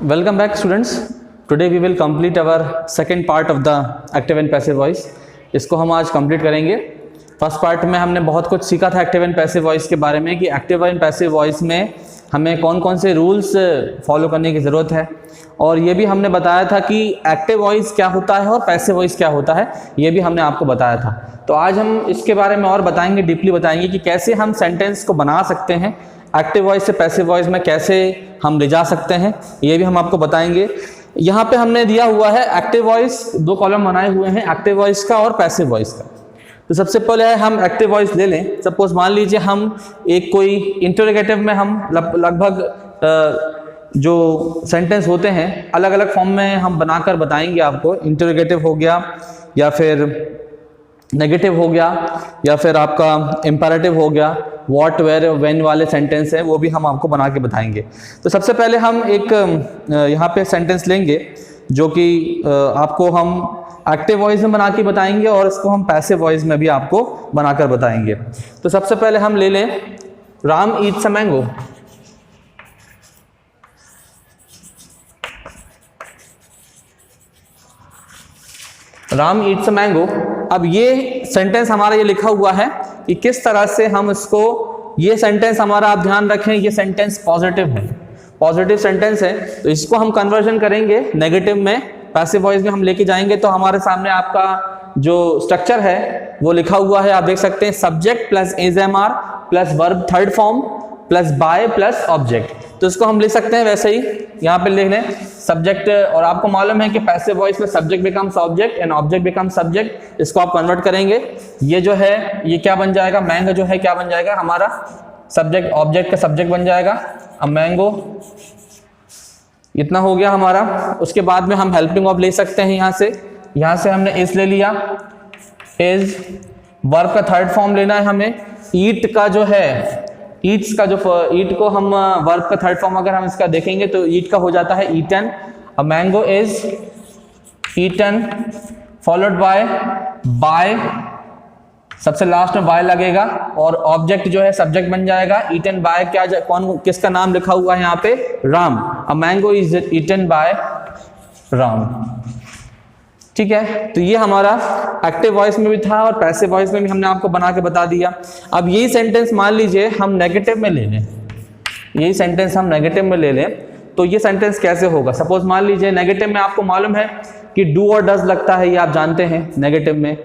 Welcome back students. Today we will complete our second part of the active and passive voice. इसको हम आज complete करेंगे। First part में हमने बहुत कुछ सीखा था एक्टिव एंड पैसिव वॉइस के बारे में कि एक्टिव एंड पैसिव वॉइस में हमें कौन कौन से रूल्स फॉलो करने की ज़रूरत है, और ये भी हमने बताया था कि एक्टिव वॉइस क्या होता है और पैसिव वॉइस क्या होता है, ये भी हमने आपको बताया था। तो आज हम इसके बारे में और बताएंगे, डीपली बताएंगे कि कैसे हम सेंटेंस को बना सकते हैं, एक्टिव वॉइस से पैसिव वॉइस में कैसे हम ले जा सकते हैं, ये भी हम आपको बताएंगे। यहाँ पे हमने दिया हुआ है एक्टिव वॉइस, दो कॉलम बनाए हुए हैं, एक्टिव वॉइस का और पैसिव वॉइस का। तो सबसे पहले हम एक्टिव वॉइस ले लें। सपोज मान लीजिए हम एक कोई इंटरोगेटिव में हम लगभग जो सेंटेंस होते हैं अलग अलग फॉर्म में हम बनाकर बताएंगे आपको। इंटरोगेटिव हो गया, या फिर नेगेटिव हो गया, या फिर आपका इम्पेरेटिव हो गया, व्हाट वेयर व्हेन वाले सेंटेंस हैं वो भी हम आपको बना के बताएंगे। तो सबसे पहले हम एक यहाँ पे सेंटेंस लेंगे जो कि आपको हम एक्टिव वॉइस में बना के बताएंगे और इसको हम पैसिव वॉइस में भी आपको बनाकर बताएंगे। तो सबसे पहले हम ले लें Ram Yeats a mango. Ram Yeats a mango. अब ये सेंटेंस हमारा ये लिखा हुआ है कि किस तरह से हम इसको, ये सेंटेंस हमारा आप ध्यान रखें, ये सेंटेंस पॉजिटिव है, पॉजिटिव सेंटेंस है। तो इसको हम कन्वर्जन करेंगे नेगेटिव में, पैसिव वॉइस में हम लेके जाएंगे। तो हमारे सामने आपका जो स्ट्रक्चर है वो लिखा हुआ है, आप देख सकते हैं, subject plus is am are plus verb third form plus by plus object. तो इसको हम लिख सकते हैं वैसे ही, यहाँ पे लिख लें सब्जेक्ट, और आपको मालूम है कि पैसिव वॉइस में subject becomes object and object becomes subject. इसको आप कन्वर्ट करेंगे, ये जो है ये क्या बन जाएगा, मैंगो जो है क्या बन जाएगा, हमारा सब्जेक्ट ऑब्जेक्ट का सब्जेक्ट बन जाएगा। अब मैंगो इतना हो गया हमारा। उसके बाद में हम हेल्पिंग ऑफ ले सकते हैं यहाँ से हमने इज ले लिया, इज वर्ब का थर्ड फॉर्म लेना है हमें। ईट का जो है, ईट्स का जो, ईट को हम वर्ब का थर्ड फॉर्म अगर हम इसका देखेंगे तो ईट का हो जाता है eaten. A mango is eaten followed by, सबसे लास्ट में बाय लगेगा और ऑब्जेक्ट जो है सब्जेक्ट बन जाएगा। ईटन बाय क्या, कौन किसका नाम लिखा हुआ है यहाँ पे, Ram. A mango is eaten by Ram. ठीक है, तो ये हमारा एक्टिव वॉइस में भी था और पैसिव वॉइस में भी हमने आपको बना के बता दिया। अब यही सेंटेंस मान लीजिए हम नेगेटिव में ले लें, यही सेंटेंस हम नेगेटिव में ले लें, तो ये सेंटेंस कैसे होगा। सपोज मान लीजिए नेगेटिव में आपको मालूम है कि डू और डज लगता है, ये आप जानते हैं। नेगेटिव में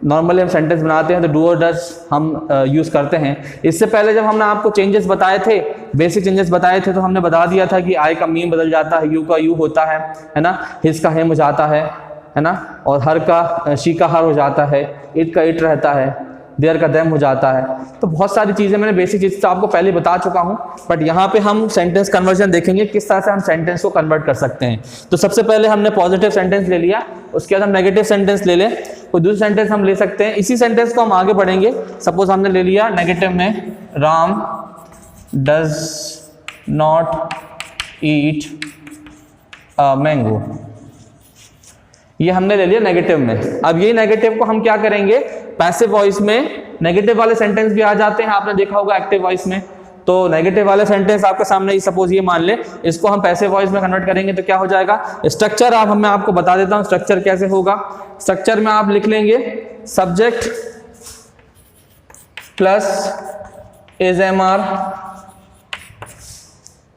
नॉर्मली हम सेंटेंस बनाते हैं तो डू और डज हम यूज़ करते हैं। इससे पहले जब हमने आपको चेंजेस बताए थे, बेसिक चेंजेस बताए थे, तो हमने बता दिया था कि आई का मीम बदल जाता है, यू का यू होता है ना, हिज का हिम हो जाता है ना, और हर का शी का हर हो जाता है, इट का इट रहता है, देयर का देम हो जाता है। तो बहुत सारी चीज़ें मैंने बेसिक चीज़ तो आपको पहले बता चुका हूँ, बट यहाँ पे हम सेंटेंस कन्वर्जन देखेंगे किस तरह से हम सेंटेंस को कन्वर्ट कर सकते हैं। तो सबसे पहले हमने पॉजिटिव सेंटेंस ले लिया, उसके बाद हम नेगेटिव सेंटेंस ले लें, कोई दूसरा सेंटेंस हम ले सकते हैं। इसी सेंटेंस को हम आगे बढ़ेंगे। सपोज हमने ले लिया नेगेटिव में, Ram does not eat a mango, ये हमने ले लिया नेगेटिव में। अब यही नेगेटिव को हम क्या करेंगे, पैसिव वॉइस में नेगेटिव वाले सेंटेंस भी आ जाते हैं, आपने देखा होगा एक्टिव वॉइस में। तो नेगेटिव वाले सेंटेंस आपके सामने ही, सपोज ये मान ले, इसको हम पैसिव वॉइस में कन्वर्ट करेंगे तो क्या हो जाएगा। स्ट्रक्चर आप मैं आपको बता देता हूं स्ट्रक्चर कैसे होगा। स्ट्रक्चर में आप लिख लेंगे subject plus is am are,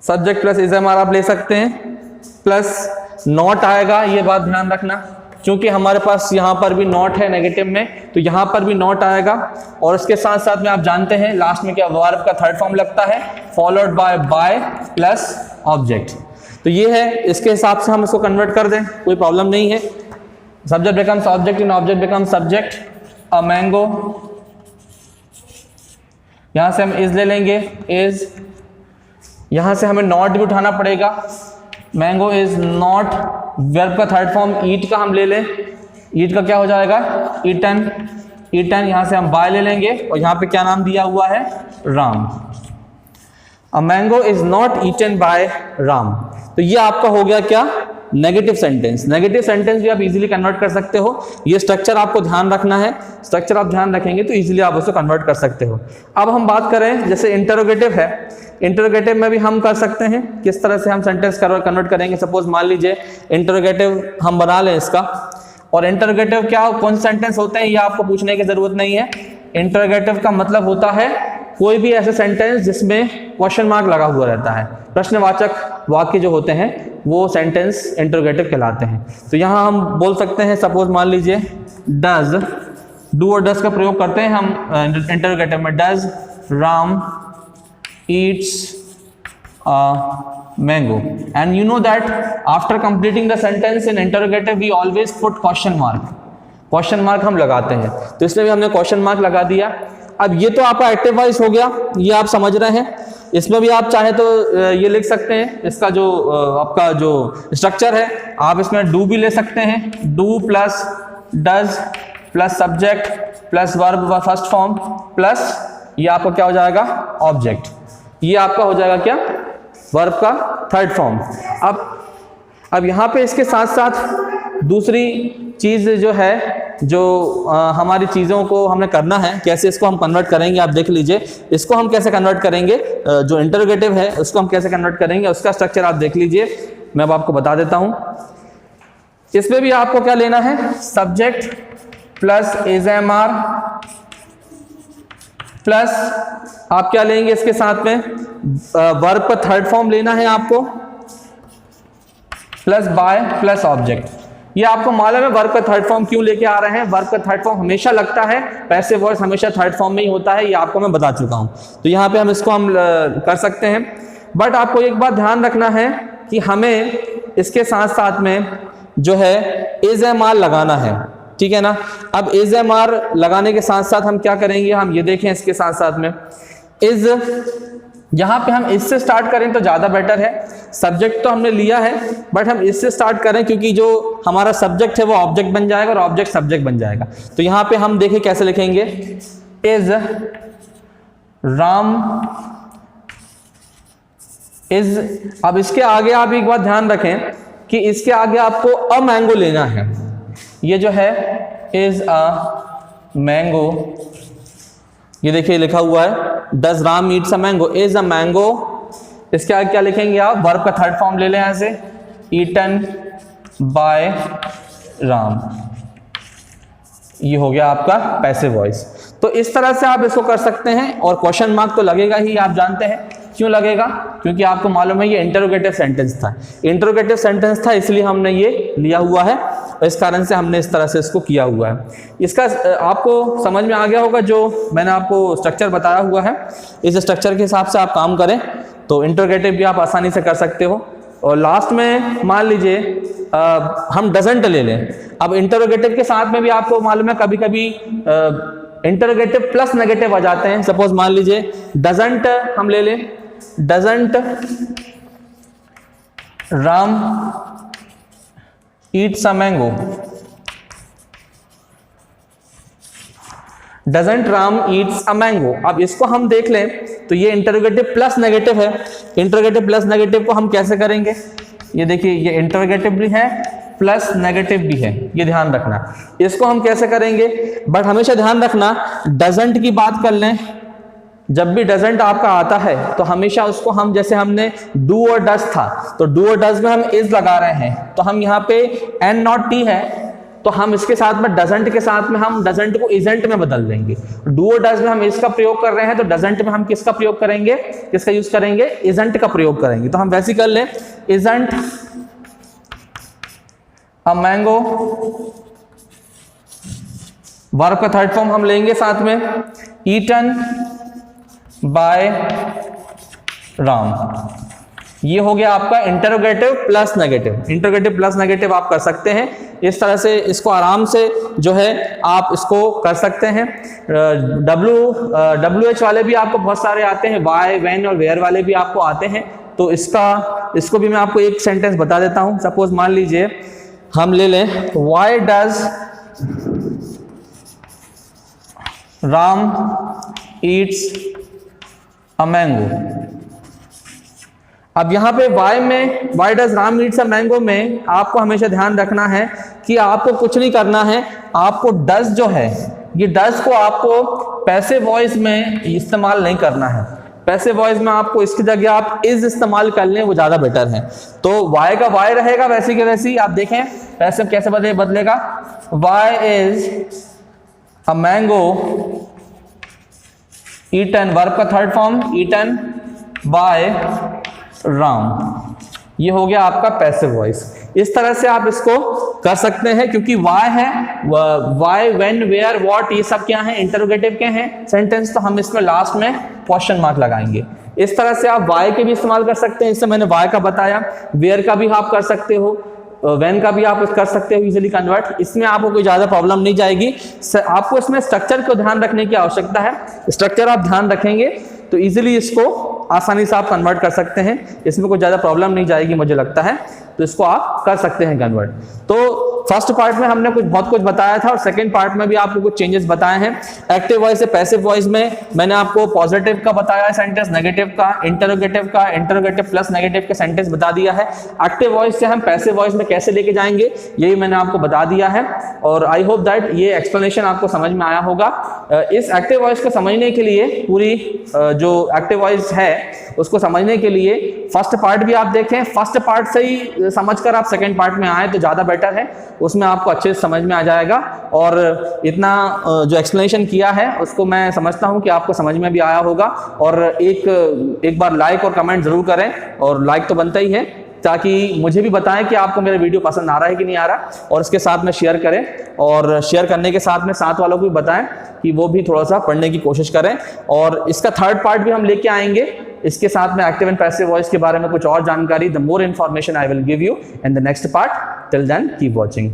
subject plus is am are आप ले सकते हैं, प्लस नॉट आएगा, ये बात ध्यान रखना, क्योंकि हमारे पास यहाँ पर भी नॉट है नेगेटिव में, तो यहाँ पर भी नॉट आएगा। और उसके साथ साथ में आप जानते हैं लास्ट में क्या, वर्ब का थर्ड फॉर्म लगता है, फॉलोड बाय प्लस ऑब्जेक्ट। तो ये है, इसके हिसाब से हम इसको कन्वर्ट कर दें, कोई प्रॉब्लम नहीं है। Subject becomes object and object becomes subject. A mango, यहाँ से हम इज ले लेंगे, इज, यहाँ से हमें नॉट भी उठाना पड़ेगा। मैंगो इज नॉट, वर्ब का थर्ड फॉर्म ईट का हम ले लें, ईट का क्या हो जाएगा, ईटन, ईटन। यहाँ से हम बाय ले लेंगे और यहाँ पे क्या नाम दिया हुआ है, Ram. A mango is not eaten by Ram. तो ये आपका हो गया क्या, नेगेटिव सेंटेंस। नेगेटिव सेंटेंस भी आप इजीली कन्वर्ट कर सकते हो। ये स्ट्रक्चर आपको ध्यान रखना है, स्ट्रक्चर आप ध्यान रखेंगे तो इजीली आप उसको कन्वर्ट कर सकते हो। अब हम बात करें जैसे इंटरोगेटिव है, इंटरोगेटिव में भी हम कर सकते हैं किस तरह से हम सेंटेंस कन्वर्ट करेंगे। सपोज मान लीजिए इंटरोगेटिव हम बना लें इसका, और इंटरोगेटिव क्या कौन से सेंटेंस होते हैं ये आपको पूछने की जरूरत नहीं है। इंटरोगेटिव का मतलब होता है कोई भी ऐसे सेंटेंस जिसमें क्वेश्चन मार्क लगा हुआ रहता है, प्रश्नवाचक वाक्य जो होते हैं वो सेंटेंस इंटरोगेटिव कहलाते हैं। तो यहाँ हम बोल सकते हैं, सपोज मान लीजिए डज, डू और डज का प्रयोग करते हैं हम इंटरोगेटिव में। Does Ram eats mango, and you know that after completing the sentence in interrogative we always put question mark. Question mark हम लगाते हैं, तो इसलिए भी हमने क्वेश्चन मार्क लगा दिया। अब ये तो आपका एक्टिव वॉइस हो गया, ये आप समझ रहे हैं। इसमें भी आप चाहे तो ये लिख सकते हैं, इसका जो आपका जो स्ट्रक्चर है आप इसमें डू भी ले सकते हैं। Do plus does plus subject plus verb first form plus ये आपका क्या हो जाएगा, ऑब्जेक्ट। ये आपका हो जाएगा क्या, वर्ब का थर्ड फॉर्म। अब यहाँ पे इसके साथ साथ दूसरी चीज़ जो है, जो हमारी चीज़ों को हमने करना है, कैसे इसको हम कन्वर्ट करेंगे आप देख लीजिए। इसको हम कैसे कन्वर्ट करेंगे, जो इंटरोगेटिव है उसको हम कैसे कन्वर्ट करेंगे, उसका स्ट्रक्चर आप देख लीजिए, मैं अब आपको बता देता हूँ। इसमें भी आपको क्या लेना है, subject plus is am are plus आप क्या लेंगे इसके साथ में, वर्ब का थर्ड फॉर्म लेना है आपको, प्लस बाय प्लस ऑब्जेक्ट। ये आपको मालूम है वर्ब का थर्ड फॉर्म क्यों लेके आ रहे हैं। वर्ब का थर्ड फॉर्म हमेशा लगता है, पैसिव वॉइस हमेशा थर्ड फॉर्म में ही होता है, ये आपको मैं बता चुका हूं। तो यहाँ पे हम इसको हम कर सकते हैं, बट आपको एक बात ध्यान रखना है कि हमें इसके साथ साथ में जो है इज एम आर लगाना है, ठीक है ना। अब इज एम आर लगाने के साथ साथ हम क्या करेंगे, हम ये देखें इसके साथ साथ में इज, यहाँ पे हम इससे स्टार्ट करें तो ज़्यादा बेटर है। सब्जेक्ट तो हमने लिया है, बट हम इससे स्टार्ट करें क्योंकि जो हमारा सब्जेक्ट है वो ऑब्जेक्ट बन जाएगा और ऑब्जेक्ट सब्जेक्ट बन जाएगा। तो यहाँ पे हम देखें कैसे लिखेंगे, इज राम इज। अब इसके आगे आप एक बात ध्यान रखें कि इसके आगे आपको अ मैंगो लेना है। ये जो है इज अ मैंगो, ये देखिए लिखा हुआ है does Ram Yeats a mango, is a mango. इसके आगे क्या लिखेंगे आप, वर्ब का थर्ड फॉर्म ले लें यहाँ से, ईटन बाय राम। ये हो गया आपका पैसिव वॉइस। तो इस तरह से आप इसको कर सकते हैं, और क्वेश्चन मार्क तो लगेगा ही, आप जानते हैं क्यों लगेगा, क्योंकि आपको मालूम है ये इंटरोगेटिव सेंटेंस था। इंटरोगेटिव सेंटेंस था इसलिए हमने ये लिया हुआ है, और इस कारण से हमने इस तरह से इसको किया हुआ है। इसका आपको समझ में आ गया होगा, जो मैंने आपको स्ट्रक्चर बताया हुआ है, इस स्ट्रक्चर के हिसाब से आप काम करें तो इंटरोगेटिव भी आप आसानी से कर सकते हो। और लास्ट में मान लीजिए हम डजंट ले लें। अब इंटरोगेटिव के साथ में भी आपको मालूम है कभी कभी इंटरोगेटिव प्लस नेगेटिव आ जाते हैं। सपोज मान लीजिए डजंट हम ले लें, doesn't Ram Yeats a mango, doesn't Ram Yeats a mango. अब इसको हम देख लें तो ये इंटरोगेटिव प्लस नेगेटिव है। इंटरोगेटिव प्लस नेगेटिव को हम कैसे करेंगे, ये देखिए ये इंटरोगेटिव भी है प्लस नेगेटिव भी है, ये ध्यान रखना। इसको हम कैसे करेंगे, बट हमेशा ध्यान रखना डजंट की बात कर लें, जब भी डजंट आपका आता है तो हमेशा उसको हम, जैसे हमने डू और डज था तो डू और डज में हम इज लगा रहे हैं, तो हम यहाँ पे एन नॉट टी है तो हम इसके साथ में डजंट के साथ में हम डजंट को इजेंट में बदल देंगे। डू और डज में हम इसका प्रयोग कर रहे हैं तो डजंट में हम किसका प्रयोग करेंगे, किसका यूज करेंगे, इजेंट का प्रयोग करेंगे। तो हम वैसे कर लें, इजेंट अ मैंगो, वर्ब का थर्ड फॉर्म हम लेंगे साथ में, ईटन बाय राम। ये हो गया आपका interrogative plus negative. Interrogative plus negative आप कर सकते हैं, इस तरह से इसको आराम से जो है आप इसको कर सकते हैं। WH वाले भी आपको बहुत सारे आते हैं, वाई, व्हेन और वेयर वाले भी आपको आते हैं। तो इसको भी मैं आपको एक सेंटेंस बता देता हूं। सपोज मान लीजिए हम ले लें, why does Ram Yeats a mango. अब यहाँ पे why does Ram needs a mango में आपको हमेशा ध्यान रखना है कि आपको कुछ नहीं करना है, आपको डज जो है ये डज को आपको पैसिव वॉइस में इस्तेमाल नहीं करना है। पैसिव वॉइस में आपको इसकी जगह आप इज इस्तेमाल कर लें, वो ज्यादा बेटर है। तो वाई का वाई रहेगा वैसे के वैसे ही। आप देखें पैसिव कैसे बदलेगा, why is a mango eaten, verb का third form eaten by Ram, ये हो गया आपका पैसिव वॉइस। इस तरह से आप इसको कर सकते हैं, क्योंकि वाई है, वाई, व्हेन, वेयर, व्हाट, ये सब क्या है, इंटरोगेटिव के हैं सेंटेंस, तो हम इसमें लास्ट में क्वेश्चन मार्क लगाएंगे। इस तरह से आप वाई के भी इस्तेमाल कर सकते हैं, इससे मैंने वाई का बताया, वेयर का भी आप कर सकते हो, व्हेन का भी आप कर सकते हो इजीली कन्वर्ट। इसमें आपको कोई ज़्यादा प्रॉब्लम नहीं जाएगी। आपको इसमें स्ट्रक्चर को ध्यान रखने की आवश्यकता है, स्ट्रक्चर आप ध्यान रखेंगे तो इजीली इसको आसानी से आप कन्वर्ट कर सकते हैं, इसमें कोई ज़्यादा प्रॉब्लम नहीं जाएगी मुझे लगता है, तो इसको आप कर सकते हैं कन्वर्ट। तो फर्स्ट पार्ट में हमने बहुत कुछ बताया था और सेकंड पार्ट में भी आपको कुछ चेंजेस बताए हैं। एक्टिव वॉइस से पैसिव वॉइस में मैंने आपको पॉजिटिव का बताया है सेंटेंस, नेगेटिव का, इंटरोगेटिव प्लस नेगेटिव का सेंटेंस बता दिया है। एक्टिव वॉइस से हम पैसिव वॉइस में कैसे लेके जाएंगे यही मैंने आपको बता दिया है, और आई होप दैट ये एक्सप्लेनेशन आपको समझ में आया होगा। इस एक्टिव वॉइस को समझने के लिए, पूरी जो एक्टिव वॉइस है उसको समझने के लिए फर्स्ट पार्ट भी आप देखें, फर्स्ट पार्ट से ही समझकर आप सेकंड पार्ट में आए तो ज़्यादा बेटर है, उसमें आपको अच्छे से समझ में आ जाएगा। और इतना जो एक्सप्लेनेशन किया है उसको मैं समझता हूं कि आपको समझ में भी आया होगा। और एक बार लाइक और कमेंट जरूर करें, और लाइक तो बनता ही है, ताकि मुझे भी बताएं कि आपको मेरा वीडियो पसंद आ रहा है कि नहीं आ रहा, और इसके साथ में शेयर करें, और शेयर करने के साथ में साथ वालों को भी बताएं कि वो भी थोड़ा सा पढ़ने की कोशिश करें। और इसका थर्ड पार्ट भी हम लेके आएंगे, इसके साथ में एक्टिव एंड पैसिव वॉइस के बारे में कुछ और जानकारी, the more information I will give you in the next part. Till then keep watching.